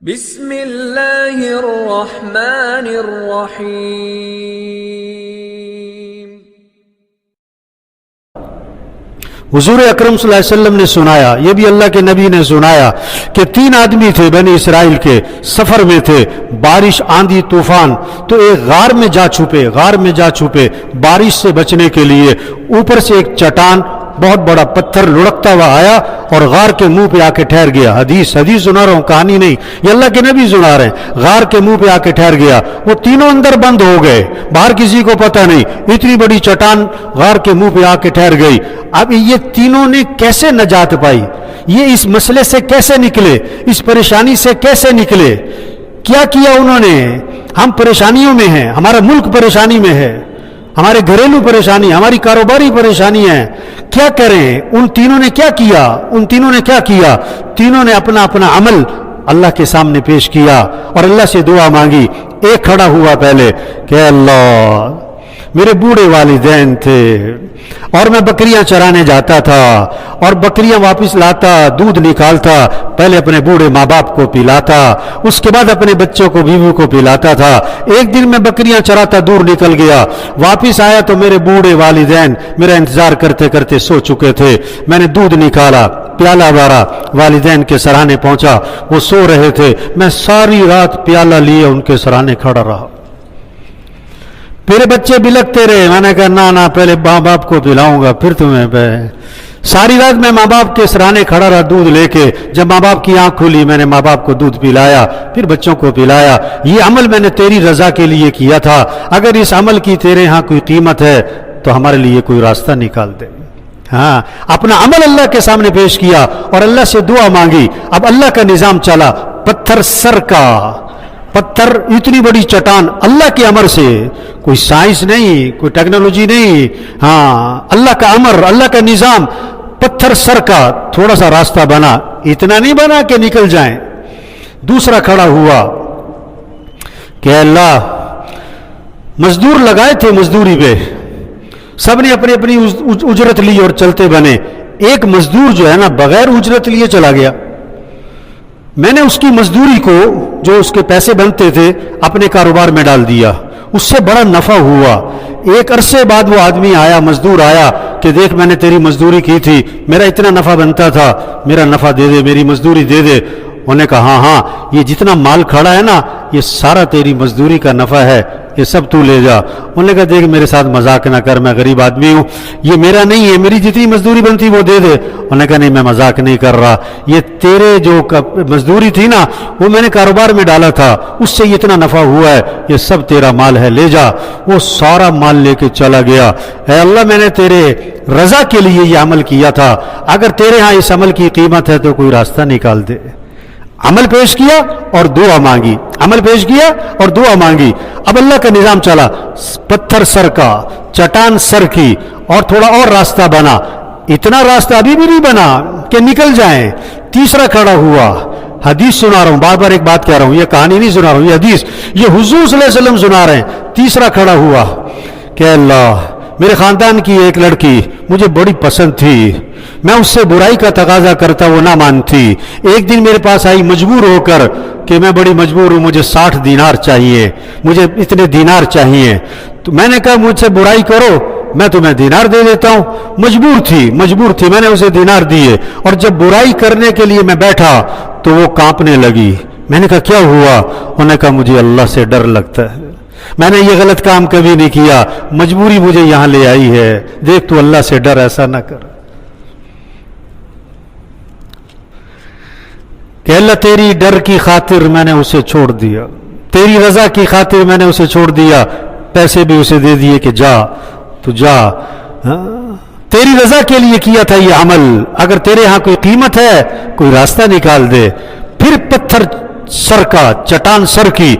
بسم اللہ الرحمن الرحیم۔ حضور اکرم صلی اللہ علیہ وسلم نے سنایا، یہ بھی اللہ کے نبی نے سنایا کہ 3 آدمی تھے بنی اسرائیل کے، سفر میں تھے، بارش آندھی طوفان، تو ایک غار میں جا چھپے بارش سے بچنے کے لیے۔ اوپر سے ایک چٹان بہت بڑا پتھر لڑکتا ہوا آیا اور غار کے منہ پہ آ کے ٹھہر گیا۔ حدیث سنا رہا ہوں، کہانی نہیں، یہ اللہ کے نبی سنا رہے ہیں۔ غار کے منہ پہ آ کے ٹھہر گیا، وہ تینوں اندر بند ہو گئے، باہر کسی کو پتہ نہیں، اتنی بڑی چٹان غار کے منہ پہ آ کے ٹھہر گئی۔ اب یہ تینوں نے کیسے نجات پائی؟ یہ اس مسئلے سے کیسے نکلے؟ اس پریشانی سے کیسے نکلے؟ کیا کیا انہوں نے؟ ہم پریشانیوں میں ہیں، ہمارا ملک پریشانی میں ہے، ہمارے گھریلو پریشانی، ہماری کاروباری پریشانی ہے، کیا کریں؟ ان تینوں نے کیا کیا؟ تینوں نے اپنا عمل اللہ کے سامنے پیش کیا اور اللہ سے دعا مانگی۔ ایک کھڑا ہوا پہلے کہ اللہ، میرے بوڑھے والدین تھے اور میں بکریاں چرانے جاتا تھا اور بکریاں واپس لاتا، دودھ نکالتا، پہلے اپنے بوڑھے ماں باپ کو پلاتا، اس کے بعد اپنے بچوں کو، بیوی کو پلاتا تھا۔ ایک دن میں بکریاں چراتا دور نکل گیا، واپس آیا تو میرے بوڑھے والدین میرا انتظار کرتے کرتے سو چکے تھے۔ میں نے دودھ نکالا، پیالہ بھرا، والدین کے سرانے پہنچا، وہ سو رہے تھے، میں ساری رات پیالہ لیے ان کے سرانے کھڑا رہا۔ میرے بچے بلکتے رہے، میں نے کہا نہ پہلے ماں باپ کو پلاؤں گا پھر تمہیں پہ۔ ساری رات میں ماں باپ کے سرانے کھڑا رہا دودھ لے کے۔ جب ماں باپ کی آنکھ کھلی، میں نے ماں باپ کو دودھ پلایا، پھر بچوں کو پلایا۔ یہ عمل میں نے تیری رضا کے لیے کیا تھا، اگر اس عمل کی تیرے ہاں کوئی قیمت ہے تو ہمارے لیے کوئی راستہ نکال دے۔ ہاں، اپنا عمل اللہ کے سامنے پیش کیا اور اللہ سے دعا مانگی۔ اب اللہ کا نظام چلا، پتھر سر کا پتھر، اتنی بڑی چٹان، اللہ کے امر سے، کوئی سائنس نہیں، کوئی ٹیکنالوجی نہیں، ہاں اللہ کا امر، اللہ کا نظام، پتھر سر کا۔ تھوڑا سا راستہ بنا، اتنا نہیں بنا کہ نکل جائیں۔ دوسرا کھڑا ہوا کہ اللہ، مزدور لگائے تھے مزدوری پہ، سب نے اپنی اپنی اجرت لی اور چلتے بنے۔ ایک مزدور جو ہے نا بغیر اجرت لیے چلا گیا۔ میں نے اس کی مزدوری کو، جو اس کے پیسے بنتے تھے، اپنے کاروبار میں ڈال دیا، اس سے بڑا نفع ہوا۔ ایک عرصے بعد وہ آدمی آیا، مزدور آیا کہ دیکھ میں نے تیری مزدوری کی تھی، میرا اتنا نفع بنتا تھا، میرا نفع دے دے، میری مزدوری دے دے۔ انہوں نے کہا ہاں یہ جتنا مال کھڑا ہے نا یہ سارا تیری مزدوری کا نفع ہے، یہ سب تو لے جا۔ انہوں نے کہا دیکھ میرے ساتھ مذاق نہ کر، میں غریب آدمی ہوں، یہ میرا نہیں ہے، میری جتنی مزدوری بنتی وہ دے دے۔ انہوں نے کہا نہیں میں مذاق نہیں کر رہا، یہ تیرے جو مزدوری تھی نا وہ میں نے کاروبار میں ڈالا تھا، اس سے اتنا نفع ہوا ہے، یہ سب تیرا مال ہے، لے جا۔ وہ سارا مال لے کے چلا گیا۔ اے اللہ، میں نے تیرے رضا کے لیے یہ عمل کیا تھا، اگر تیرے ہاں اس عمل کی قیمت ہے تو کوئی راستہ نکال دے۔ عمل پیش کیا اور دعا مانگی، عمل پیش کیا اور دعا مانگی۔ اب اللہ کا نظام چلا، پتھر سر کا، چٹان سر کی، اور تھوڑا اور راستہ بنا۔ اتنا راستہ ابھی بھی نہیں بنا کہ نکل جائیں۔ تیسرا کھڑا ہوا، حدیث سنا رہا ہوں، بار بار ایک بات کہہ رہا ہوں، یہ کہانی نہیں سنا رہا ہوں، یہ حدیث، یہ حضور صلی اللہ علیہ وسلم سنا رہے ہیں۔ تیسرا کھڑا ہوا کہ اللہ، میرے خاندان کی ایک لڑکی مجھے بڑی پسند تھی، میں اس سے برائی کا تقاضا کرتا وہ نہ مانتی۔ ایک دن میرے پاس آئی مجبور ہو کر کہ میں بڑی مجبور ہوں، مجھے 60 دینار چاہیے، مجھے اتنے دینار چاہیے۔ تو میں نے کہا مجھ سے برائی کرو میں تمہیں دینار دے دیتا ہوں۔ مجبور تھی، میں نے اسے دینار دیے، اور جب برائی کرنے کے لیے میں بیٹھا تو وہ کانپنے لگی۔ میں نے کہا کیا ہوا؟ انہوں نے کہا مجھے اللہ سے ڈر لگتا ہے، میں نے یہ غلط کام کبھی نہیں کیا، مجبوری مجھے یہاں لے آئی ہے، دیکھ تو اللہ سے ڈر، ایسا نہ کر۔ کہ اللہ تیری ڈر کی خاطر میں نے اسے چھوڑ دیا، تیری رضا کی خاطر میں نے اسے چھوڑ دیا، پیسے بھی اسے دے دیے کہ جا تو جا، تیری رضا کے لیے کیا تھا یہ عمل، اگر تیرے ہاں کوئی قیمت ہے کوئی راستہ نکال دے۔ پھر پتھر سر کا، چٹان سر کی،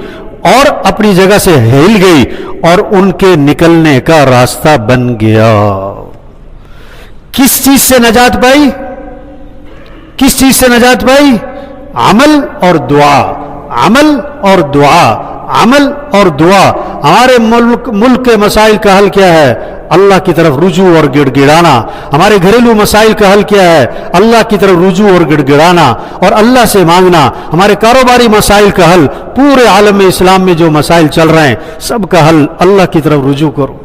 اور اپنی جگہ سے ہل گئی اور ان کے نکلنے کا راستہ بن گیا۔ کس چیز سے نجات پائی؟ کس چیز سے نجات پائی؟ عمل اور دعا، عمل اور دعا، عمل اور دعا۔ ہمارے ملک کے مسائل کا حل کیا ہے؟ اللہ کی طرف رجوع اور گڑ گڑانا. ہمارے گھریلو مسائل کا حل کیا ہے؟ اللہ کی طرف رجوع اور گڑ گڑانا اور اللہ سے مانگنا. ہمارے کاروباری مسائل کا حل، پورے عالم اسلام میں جو مسائل چل رہے ہیں سب کا حل اللہ کی طرف رجوع کرو.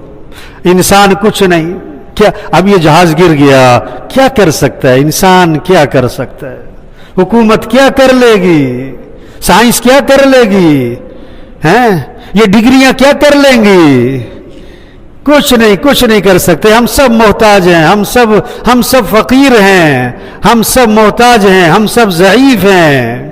انسان کچھ نہیں، کیا اب یہ جہاز گر گیا، کیا کر سکتا ہے انسان؟ کیا کر سکتا ہے؟ حکومت کیا کر لے گی؟ سائنس کیا کر لے گی؟ ہیں یہ ڈگریاں کیا کر لیں گی؟ کچھ نہیں کر سکتے. ہم سب محتاج ہیں، ہم سب فقیر ہیں، ہم سب محتاج ہیں، ہم سب ضعیف ہیں.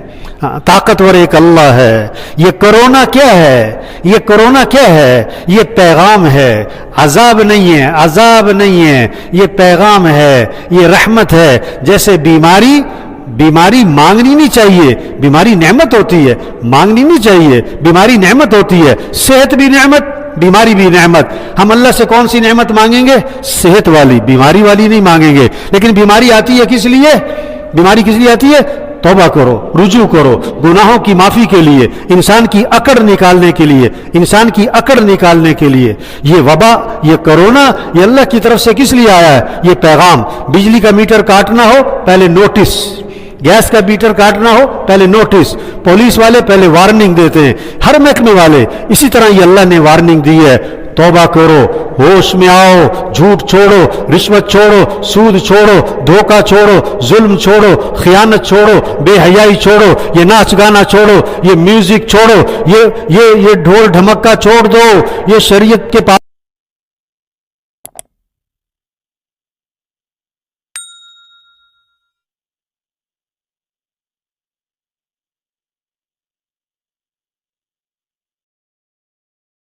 طاقتور ایک اللہ ہے. یہ کرونا کیا ہے؟ یہ کرونا کیا ہے؟ یہ پیغام ہے. عذاب نہیں ہے، یہ پیغام ہے، یہ رحمت ہے. جیسے بیماری مانگنی نہیں چاہیے، بیماری نعمت ہوتی ہے. مانگنی نہیں چاہیے، بیماری نعمت ہوتی ہے. صحت بھی نعمت، بیماری بھی نعمت. ہم اللہ سے کون سی نعمت مانگیں گے؟ صحت والی، بیماری والی نہیں مانگیں گے. لیکن بیماری آتی ہے کس لیے؟ بیماری کس لیے آتی ہے؟ توبہ کرو، رجوع کرو، گناہوں کی معافی کے لیے، انسان کی اکڑ نکالنے کے لیے، انسان کی اکڑ نکالنے کے لیے. یہ وبا، یہ کرونا، یہ اللہ کی طرف سے کس لیے آیا ہے؟ یہ پیغام. بجلی کا میٹر کاٹنا ہو پہلے نوٹس، گیس کا میٹر کاٹنا ہو پہلے نوٹس. پولیس والے پہلے وارننگ دیتے ہیں، ہر محکمے والے. اسی طرح یہ اللہ نے وارننگ دی ہے. توبہ کرو، ہوش میں آؤ، جھوٹ چھوڑو، رشوت چھوڑو، سود چھوڑو، دھوکہ چھوڑو، ظلم چھوڑو، خیانت چھوڑو، بے حیائی چھوڑو، یہ ناچ گانا چھوڑو، یہ میوزک چھوڑو، یہ ڈھول ڈھمکا چھوڑ دو، یہ شریعت کے پاس